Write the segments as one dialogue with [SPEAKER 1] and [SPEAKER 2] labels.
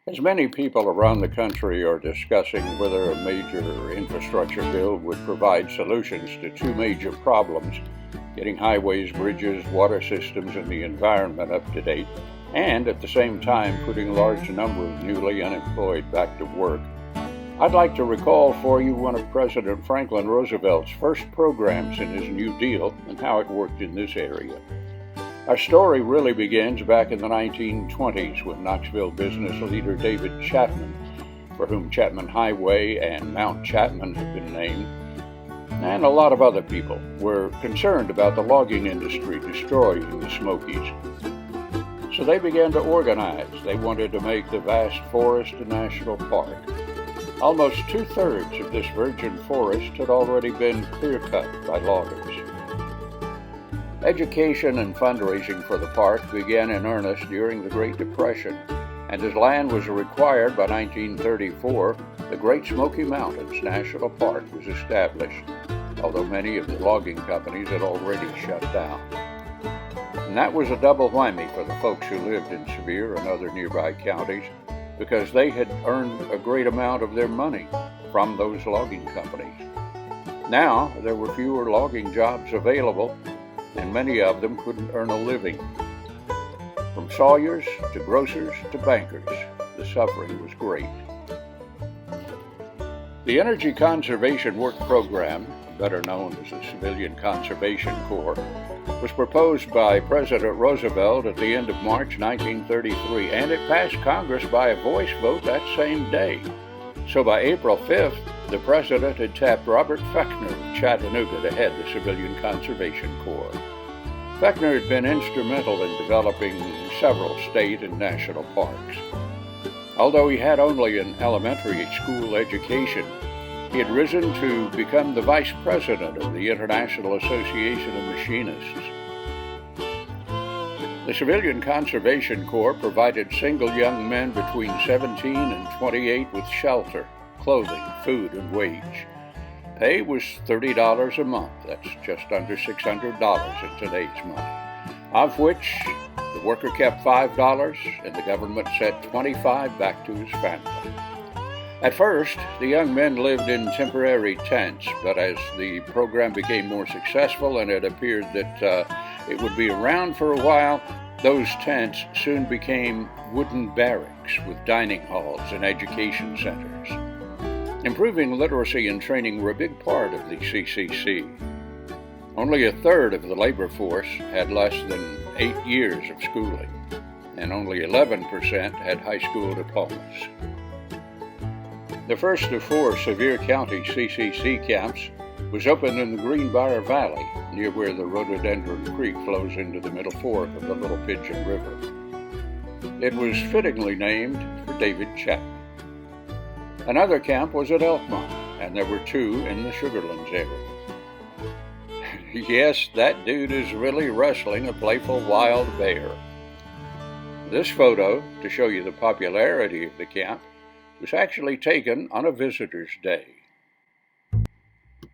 [SPEAKER 1] As many people around the country are discussing whether a major infrastructure bill would provide solutions to two major problems, getting highways, bridges, water systems, and the environment up to date, and at the same time putting a large number of newly unemployed back to work, I'd like to recall for you one of President Franklin Roosevelt's first programs in his New Deal and how it worked in this area. Our story really begins back in the 1920s when Knoxville business leader David Chapman, for whom Chapman Highway and Mount Chapman have been named, and a lot of other people were concerned about the logging industry destroying the Smokies. So they began to organize. They wanted to make the vast forest a national park. Almost 2/3 of this virgin forest had already been clear-cut by loggers. Education and fundraising for the park began in earnest during the Great Depression, and as land was required by 1934, the Great Smoky Mountains National Park was established, although many of the logging companies had already shut down. And that was a double whammy for the folks who lived in Sevier and other nearby counties, because they had earned a great amount of their money from those logging companies. Now, there were fewer logging jobs available, and many of them couldn't earn a living. From sawyers to grocers to bankers, the suffering was great. The Energy Conservation Work Program, better known as the Civilian Conservation Corps, was proposed by President Roosevelt at the end of March 1933, and it passed Congress by a voice vote that same day. So by April 5th, the President had tapped Robert Fechner of Chattanooga to head the Civilian Conservation Corps. Fechner had been instrumental in developing several state and national parks. Although he had only an elementary school education, he had risen to become the vice president of the International Association of Machinists. The Civilian Conservation Corps provided single young men between 17 and 28 with shelter, clothing, food, and wage. Pay was $30 a month. That's just under $600 in today's money, of which the worker kept $5 and the government sent $25 back to his family. At first, the young men lived in temporary tents, but as the program became more successful and it appeared that it would be around for a while, those tents soon became wooden barracks with dining halls and education centers. Improving literacy and training were a big part of the CCC. Only 1/3 of the labor force had less than 8 years of schooling, and only 11% had high school diplomas. The first of 4 Sevier County CCC camps was opened in the Greenbrier Valley, near where the Rhododendron Creek flows into the Middle Fork of the Little Pigeon River. It was fittingly named for David Chapman. Another camp was at Elkmont, and there were 2 in the Sugarlands area. Yes, that dude is really wrestling a playful wild bear. This photo, to show you the popularity of the camp, was actually taken on a visitor's day.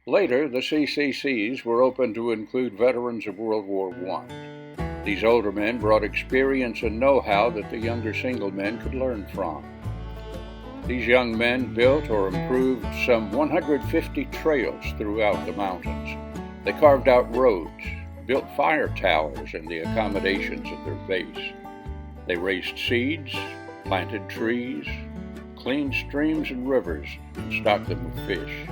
[SPEAKER 1] Later, the CCCs were opened to include veterans of World War I. These older men brought experience and know-how that the younger single men could learn from. These young men built or improved some 150 trails throughout the mountains. They carved out roads, built fire towers and the accommodations at their base. They raised seeds, planted trees, cleaned streams and rivers, and stocked them with fish.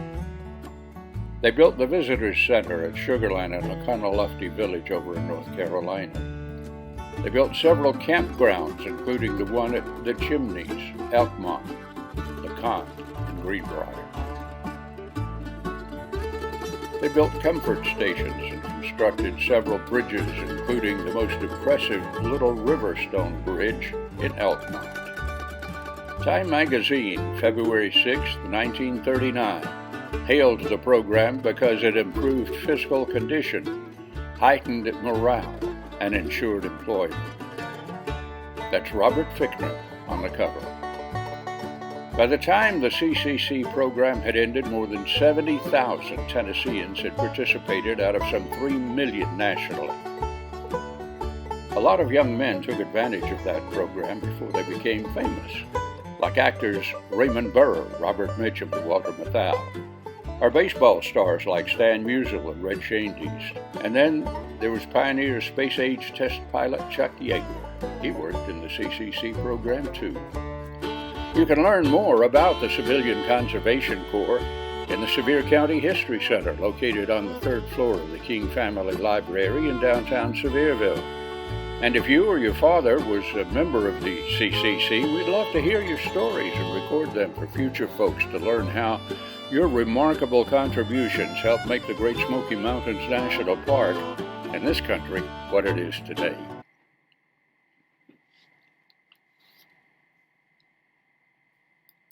[SPEAKER 1] They built the Visitors Center at Sugarland and Laconolofty Village over in North Carolina. They built several campgrounds, including the one at the Chimneys, Elkmont, LeConte, and Greenbrier. They built comfort stations and constructed several bridges, including the most impressive Little River Stone Bridge in Elkmont. Time magazine, February 6, 1939, hailed the program because it improved physical condition, heightened morale, and ensured employment. That's Robert Fechner on the cover. By the time the CCC program had ended, more than 70,000 Tennesseans had participated out of some 3 million nationally. A lot of young men took advantage of that program before they became famous. like actors Raymond Burr, Robert Mitchum, and Walter Matthau, or baseball stars like Stan Musial and Red Schoendienst. And then there was pioneer space-age test pilot Chuck Yeager. He worked in the CCC program too. You can learn more about the Civilian Conservation Corps in the Sevier County History Center, located on the 3rd floor of the King Family Library in downtown Sevierville. And if you or your father was a member of the CCC, we'd love to hear your stories and record them for future folks to learn how your remarkable contributions helped make the Great Smoky Mountains National Park and this country what it is today.